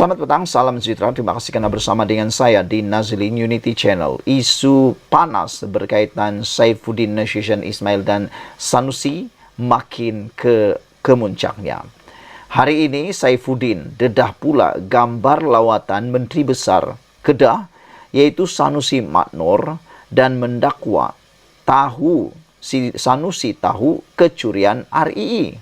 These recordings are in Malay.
Selamat petang, salam sejahtera. Terima kasih karena bersama dengan saya di Nazlin Unity Channel. Isu panas berkaitan Saifuddin Nasution Ismail dan Sanusi makin ke kemuncaknya. Hari ini Saifuddin dedah pula gambar lawatan Menteri Besar Kedah, yaitu Sanusi Maknor, dan mendakwa Sanusi tahu kecurian RII.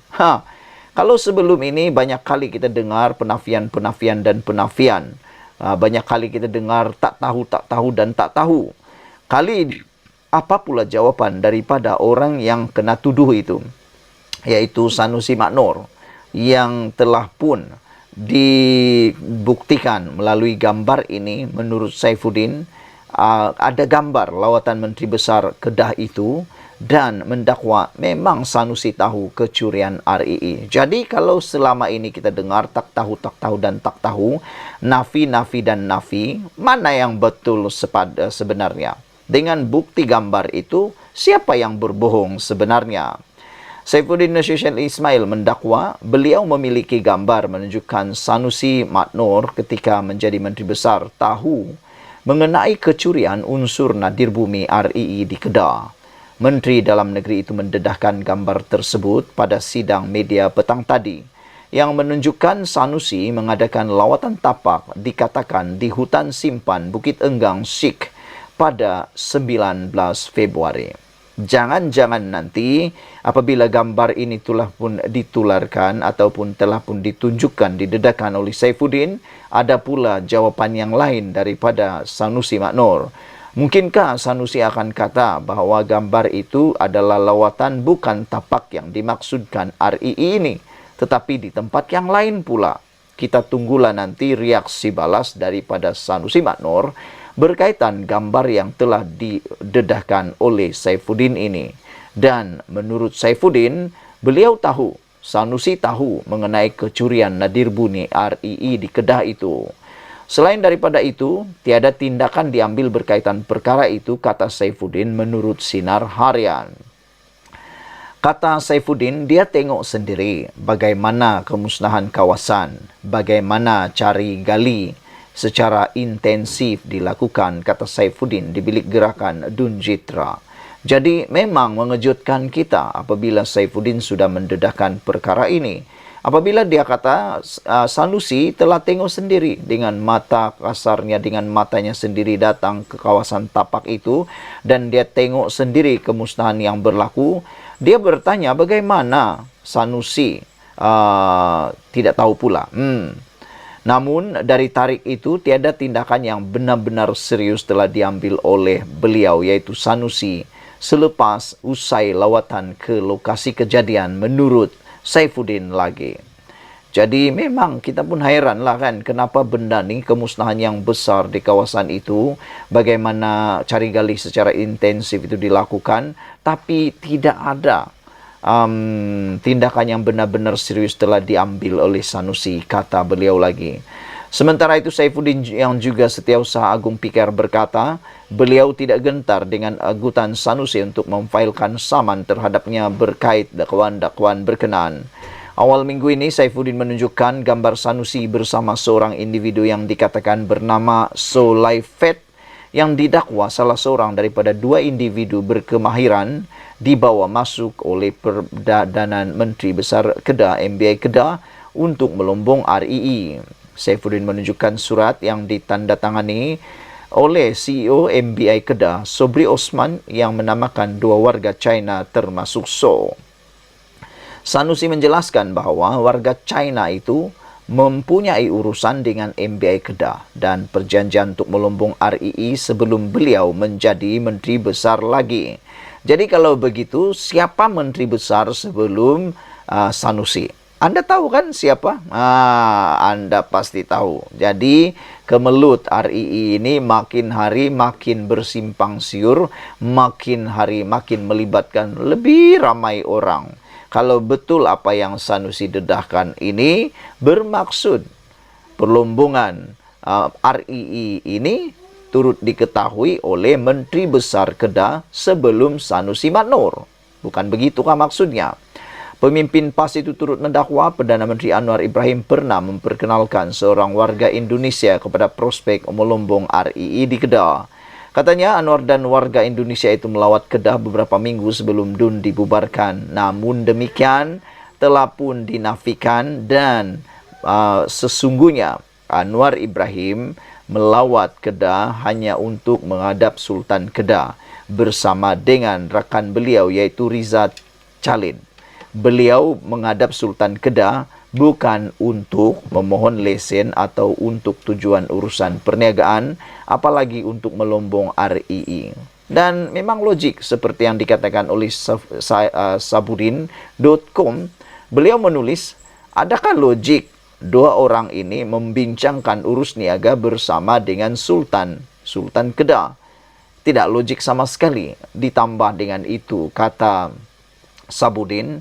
Kalau sebelum ini banyak kali kita dengar penafian dan penafian. Banyak kali kita dengar tak tahu dan tak tahu. Kali ini, apa pula jawaban daripada orang yang kena tuduh itu? Yaitu Sanusi Maknor, yang telah pun dibuktikan melalui gambar ini. Menurut Saifuddin, ada gambar lawatan Menteri Besar Kedah itu, dan mendakwa memang Sanusi tahu kecurian RII. Jadi kalau selama ini kita dengar tak tahu dan tak tahu, nafi dan nafi, mana yang betul sebenarnya? Dengan bukti gambar itu, siapa yang berbohong sebenarnya? Saifuddin Nasution Ismail mendakwa beliau memiliki gambar menunjukkan Sanusi Maknor ketika menjadi Menteri Besar tahu mengenai kecurian unsur nadir bumi RII di Kedah. Menteri Dalam Negeri itu mendedahkan gambar tersebut pada sidang media petang tadi, yang menunjukkan Sanusi mengadakan lawatan tapak dikatakan di hutan simpan Bukit Enggang Syik pada 19 Februari. Jangan-jangan nanti apabila gambar ini telah pun ditularkan ataupun telah pun ditunjukkan, didedahkan oleh Saifuddin, ada pula jawapan yang lain daripada Sanusi Maknor. Mungkinkah Sanusi akan kata bahawa gambar itu adalah lawatan bukan tapak yang dimaksudkan RII ini, tetapi di tempat yang lain pula? Kita tunggulah nanti reaksi balas daripada Sanusi Maknor berkaitan gambar yang telah didedahkan oleh Saifuddin ini. Dan menurut Saifuddin, beliau tahu, Sanusi tahu mengenai kecurian nadir bumi RII di Kedah itu. Selain daripada itu, tiada tindakan diambil berkaitan perkara itu, kata Saifuddin menurut Sinar Harian. Kata Saifuddin, dia tengok sendiri bagaimana kemusnahan kawasan, bagaimana cari gali secara intensif dilakukan, kata Saifuddin di bilik gerakan Dunjitra. Jadi memang mengejutkan kita apabila Saifuddin sudah mendedahkan perkara ini. Apabila dia kata Sanusi telah tengok sendiri dengan mata kasarnya, dengan matanya sendiri datang ke kawasan tapak itu, dan dia tengok sendiri kemusnahan yang berlaku, dia bertanya bagaimana Sanusi tidak tahu pula. Namun dari tarik itu tiada tindakan yang benar-benar serius telah diambil oleh beliau, yaitu Sanusi, selepas usai lawatan ke lokasi kejadian menurut Saifuddin lagi. Jadi memang kita pun heranlah kan, kenapa benda ni, kemusnahan yang besar di kawasan itu, bagaimana cari gali secara intensif itu dilakukan, tapi tidak ada tindakan yang benar-benar serius telah diambil oleh Sanusi, kata beliau lagi. Sementara itu Saifuddin yang juga Setiausaha Agung Pikir berkata, beliau tidak gentar dengan agutan Sanusi untuk memfailkan saman terhadapnya berkait dakwaan-dakwaan berkenaan. Awal minggu ini Saifuddin menunjukkan gambar Sanusi bersama seorang individu yang dikatakan bernama Solaifet, yang didakwa salah seorang daripada dua individu berkemahiran dibawa masuk oleh Perdana Menteri Besar Kedah, MBI Kedah, untuk melombong RII. Saifuddin menunjukkan surat yang ditandatangani oleh CEO MBI Kedah, Sobri Osman, yang menamakan dua warga China termasuk So. Sanusi menjelaskan bahawa warga China itu mempunyai urusan dengan MBI Kedah dan perjanjian untuk melombong RII sebelum beliau menjadi Menteri Besar lagi. Jadi kalau begitu, siapa Menteri Besar sebelum Sanusi? Anda tahu kan siapa? Anda pasti tahu. Jadi kemelut RII ini makin hari makin bersimpang siur, makin hari makin melibatkan lebih ramai orang. Kalau betul apa yang Sanusi dedahkan ini bermaksud perlombongan RII ini turut diketahui oleh Menteri Besar Kedah sebelum Sanusi Maknor. Bukan begitukah maksudnya? Pemimpin PAS itu turut mendakwa Perdana Menteri Anwar Ibrahim pernah memperkenalkan seorang warga Indonesia kepada prospek melombong RII di Kedah. Katanya Anwar dan warga Indonesia itu melawat Kedah beberapa minggu sebelum DUN dibubarkan. Namun demikian telah pun dinafikan dan sesungguhnya Anwar Ibrahim melawat Kedah hanya untuk menghadap Sultan Kedah bersama dengan rakan beliau iaitu Riza Khalid. Beliau menghadap Sultan Kedah bukan untuk memohon lesen atau untuk tujuan urusan perniagaan, apalagi untuk melombong RII. Dan memang logik seperti yang dikatakan oleh Sabudin.com, beliau menulis, adakah logik dua orang ini membincangkan urus niaga bersama dengan Sultan Kedah? Tidak logik sama sekali. Ditambah dengan itu, kata Sabudin,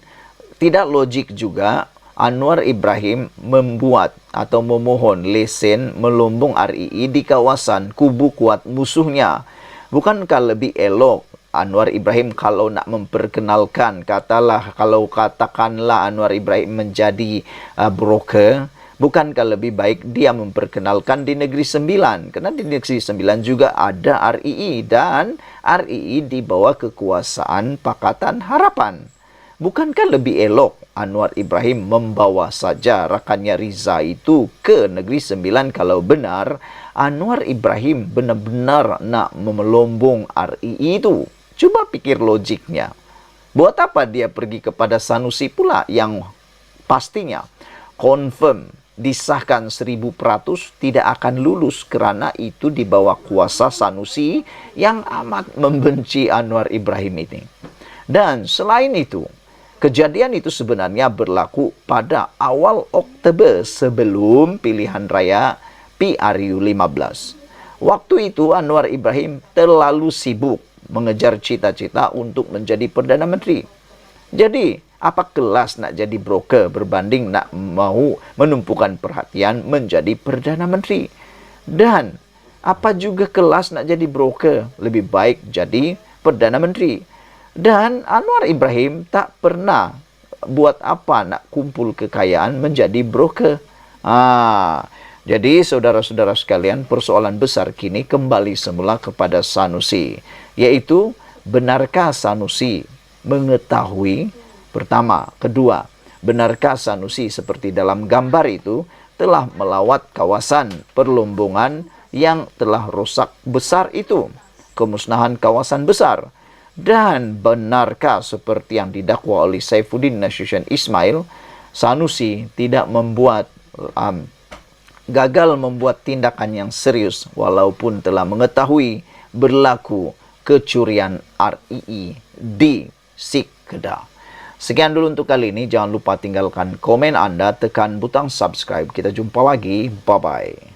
tidak logik juga Anwar Ibrahim membuat atau memohon lesen melombong RII di kawasan kubu kuat musuhnya. Bukankah lebih elok Anwar Ibrahim kalau nak memperkenalkan, katakanlah Anwar Ibrahim menjadi broker, bukankah lebih baik dia memperkenalkan di Negeri Sembilan? Karena di Negeri Sembilan juga ada RII dan RII di bawah kekuasaan Pakatan Harapan. Bukankah lebih elok Anwar Ibrahim membawa saja rakannya Riza itu ke Negeri Sembilan kalau benar Anwar Ibrahim benar-benar nak melombong RII itu? Coba pikir logiknya. Buat apa dia pergi kepada Sanusi pula yang pastinya confirm disahkan 1000% tidak akan lulus kerana itu di bawah kuasa Sanusi yang amat membenci Anwar Ibrahim ini. Dan selain itu, kejadian itu sebenarnya berlaku pada awal Oktober sebelum pilihan raya PRU 15. Waktu itu Anwar Ibrahim terlalu sibuk mengejar cita-cita untuk menjadi Perdana Menteri. Jadi, apa kelas nak jadi broker berbanding nak mau menumpukan perhatian menjadi Perdana Menteri? Dan apa juga kelas nak jadi broker? Lebih baik jadi Perdana Menteri. Dan Anwar Ibrahim tak pernah buat apa nak kumpul kekayaan menjadi broker. Jadi saudara-saudara sekalian, persoalan besar kini kembali semula kepada Sanusi. Yaitu, benarkah Sanusi mengetahui? Pertama. Kedua, benarkah Sanusi seperti dalam gambar itu telah melawat kawasan perlombongan yang telah rosak besar itu? Kemusnahan kawasan besar. Dan benarkah seperti yang didakwa oleh Saifuddin Nasution Ismail, Sanusi tidak gagal membuat tindakan yang serius walaupun telah mengetahui berlaku kecurian RII di SIK Kedah. Sekian dulu untuk kali ini. Jangan lupa tinggalkan komen Anda, tekan butang subscribe. Kita jumpa lagi. Bye-bye.